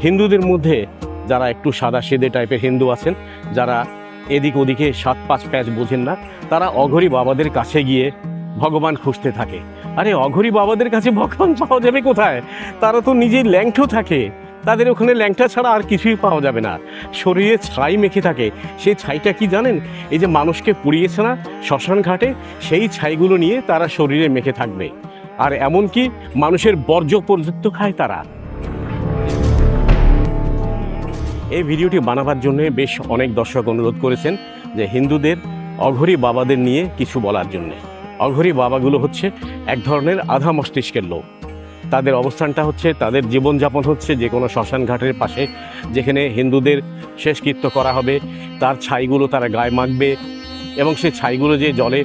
হিন্দুদের মধ্যে যারা একটু সাদাসিধে টাইপের হিন্দু আছেন, যারা এদিক ওদিকে 7-5 প্যাচ বোঝেন না, তারা অঘরী বাবাদের কাছে গিয়ে ভগবান খুঁজতে থাকে। আরে অঘরী বাবাদের কাছে ভগবান পাওয়া যাবে কোথায়? তারা তো নিজেই ল্যাংটো থাকে, তাদের ওখানে ল্যাংটা ছাড়া আর কিছুই পাওয়া যাবে না। শরীরে ছাই মেখে থাকে। সেই ছাইটা কি জানেন? এই যে মানুষকে পুড়িয়েছে না শ্মশান ঘাটে, সেই ছাইগুলো নিয়ে তারা শরীরে মেখে থাকবে। আর এমনকি মানুষের বর্জ্য পর্যন্ত খায় তারা। এই ভিডিওটি বানাবার জন্য বেশ অনেক দর্শক অনুরোধ করেছেন যে হিন্দুদের অঘরী বাবাদের নিয়ে কিছু বলার জন্যে। অঘরী বাবাগুলো হচ্ছে এক ধরনের আধা মস্তিষ্কের লোক। তাদের অবস্থানটা হচ্ছে, তাদের জীবনযাপন হচ্ছে যে কোনো শ্মশান ঘাটের পাশে, যেখানে হিন্দুদের শেষকৃত্য করা হবে তার ছাইগুলো তারা গায়ে মাখবে এবং সেই ছাইগুলো যে জলে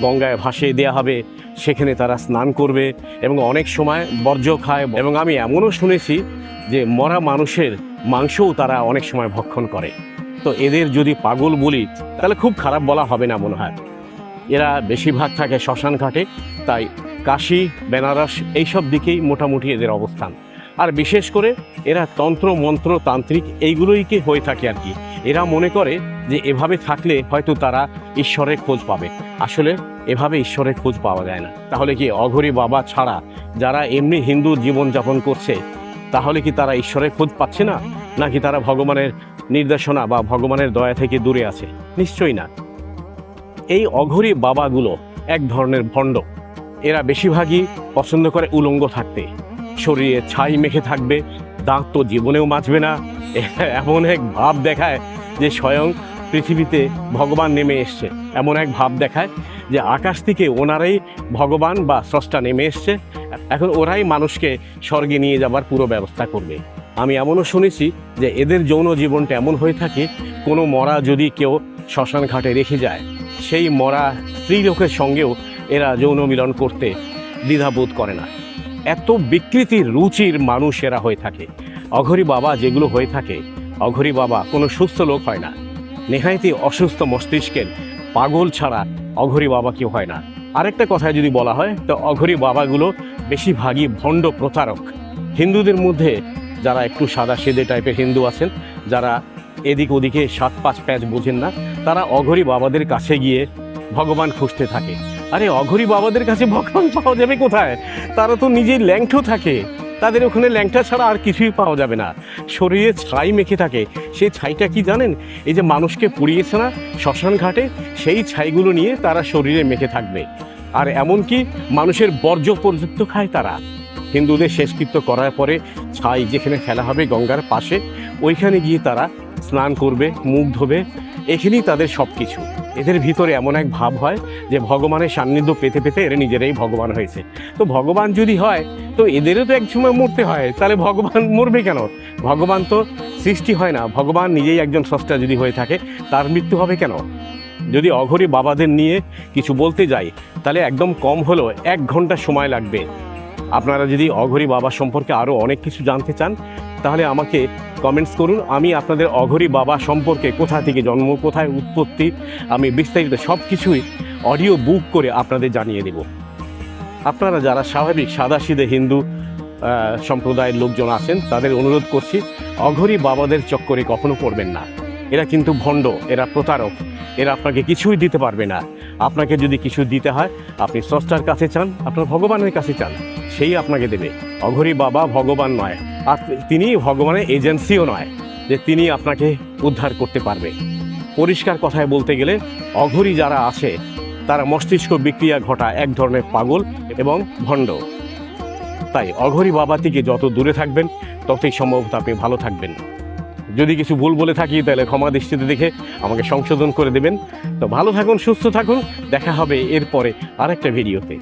গঙ্গায় ভাসিয়ে দেওয়া হবে, সেখানে তারা স্নান করবে এবং অনেক সময় বর্জ্য খায়। এবং আমি এমনও শুনেছি যে মরা মানুষের মাংসও তারা অনেক সময় ভক্ষণ করে। তো এদের যদি পাগল বলি তাহলে খুব খারাপ বলা হবে না মনে হয়। এরা বেশিরভাগ থাকে শ্মশান ঘাটে, তাই কাশী, বেনারস এইসব দিকেই মোটামুটি এদের অবস্থান। আর বিশেষ করে এরা তন্ত্র মন্ত্র তান্ত্রিক এইগুলোইকে হয়ে থাকে আর কি। এরা মনে করে যে এভাবে থাকলে হয়তো তারা ঈশ্বরের খোঁজ পাবে। আসলে এভাবে ঈশ্বরের খোঁজ পাওয়া যায় না। তাহলে কি অঘরী বাবা ছাড়া যারা এমনি হিন্দু জীবনযাপন করছে, তাহলে কি তারা ঈশ্বরের খোঁজ পাচ্ছে না? নাকি তারা ভগবানের নির্দেশনা বা ভগবানের দয়া থেকে দূরে আছে? নিশ্চয়ই না। এই অঘরী বাবাগুলো এক ধরনের ভণ্ড। এরা বেশিরভাগই পছন্দ করে উলঙ্গ থাকতে, শরীরে ছাই মেখে থাকবে, দাঁত তো জীবনেও মাজবে না। এমন এক ভাব দেখায় যে স্বয়ং পৃথিবীতে ভগবান নেমে এসছে, এমন এক ভাব দেখায় যে আকাশ থেকে ওনারাই ভগবান বা স্রষ্টা নেমে এসছে, এখন ওরাই মানুষকে স্বর্গে নিয়ে যাবার পুরো ব্যবস্থা করবে। আমি এমনও শুনেছি যে এদের যৌন জীবনটা এমন হয়ে থাকে, কোনো মরা যদি কেউ শ্মশান ঘাটে রেখে যায়, সেই মরা স্ত্রী লোকের সঙ্গেও এরা যৌন মিলন করতে দ্বিধাবোধ করে না। এত বিকৃতির রুচির মানুষ এরা হয়ে থাকে। অঘরী বাবা যেগুলো হয়ে থাকে, অঘরী বাবা কোনো সুস্থ লোক হয় না, নেহায়েতই অসুস্থ মস্তিষ্কের পাগল ছাড়া অঘরী বাবা কেউ হয় না। আরেকটা কথায় যদি বলা হয় তো অঘরী বাবাগুলো বেশিরভাগই ভণ্ড প্রতারক। হিন্দুদের মধ্যে যারা একটু সাদাসিধে টাইপের হিন্দু আছেন, যারা এদিক ওদিকে 7-5 প্যাচ বোঝেন না, তারা অঘরী বাবাদের কাছে গিয়ে ভগবান খুঁজতে থাকে। আরে অঘরী বাবাদের কাছে ভগবান পাওয়া যাবে কোথায়? তারা তো নিজেই ল্যাংটো থাকে, তাদের ওখানে ল্যাংটা ছাড়া আর কিছুই পাওয়া যাবে না। শরীরে ছাই মেখে থাকে। সেই ছাইটা কি জানেন? এই যে মানুষকে পুড়িয়েছে না শ্মশান ঘাটে, সেই ছাইগুলো নিয়ে তারা শরীরে মেখে থাকবে। আর এমনকি মানুষের বর্জ্য পর্যন্ত খায় তারা। হিন্দুদের শেষকৃত্য করার পরে ছাই যেখানে ফেলা হবে গঙ্গার পাশে, ওইখানে গিয়ে তারা স্নান করবে, মুখ ধোবে, এখানেই তাদের সব কিছু। এদের ভিতরে এমন এক ভাব হয় যে ভগবানের সান্নিধ্য পেতে পেতে এরা নিজেরাই ভগবান হয়েছে। তো ভগবান যদি হয় তো এদেরও তো এক সময় মরতে হয়, তাহলে ভগবান মরবে কেন? ভগবান তো সৃষ্টি হয় না, ভগবান নিজেই একজন স্রষ্টা যদি হয়ে থাকে, তার মৃত্যু হবে কেন? যদি অঘরী বাবাদের নিয়ে কিছু বলতে যাই তাহলে একদম কম হলেও 1 ঘন্টা সময় লাগবে। আপনারা যদি অঘরী বাবা সম্পর্কে আরও অনেক কিছু জানতে চান তাহলে আমাকে কমেন্টস করুন। আমি আপনাদের অঘরী বাবা সম্পর্কে, কোথা থেকে জন্ম, কোথায় উৎপত্তি, আমি বিস্তারিত সব কিছুই অডিও বুক করে আপনাদের জানিয়ে দেব। আপনারা যারা স্বাভাবিক সাদাসিধে হিন্দু সম্প্রদায়ের লোকজন আছেন, তাদের অনুরোধ করছি অঘরী বাবাদের চক্করে কখনো পড়বেন না। এরা কিন্তু ভণ্ড, এরা প্রতারক, এরা আপনাকে কিছুই দিতে পারবে না। আপনাকে যদি কিছু দিতে হয়, আপনি স্রষ্টার কাছে চান, আপনার ভগবানের কাছে চান, সেই আপনাকে দেবে। অঘরী বাবা ভগবান নয়, আর তিনি ভগবানের এজেন্সিও নয় যে তিনি আপনাকে উদ্ধার করতে পারবে। পরিষ্কার কথায় বলতে গেলে অঘরী যারা আছে তারা মস্তিষ্ক বিক্রিয়া ঘটা এক ধরনের পাগল এবং ভণ্ড। তাই অঘরী বাবা থেকে যত দূরে থাকবেন ততই সম্ভবত আপনি ভালো থাকবেন। যদি কিছু ভুল বলে থাকি তাহলে ক্ষমা দৃষ্টিতে দেখে আমাকে সংশোধন করে দেবেন। তো ভালো থাকুন, সুস্থ থাকুন, দেখা হবে এরপরে আরেকটা ভিডিওতে।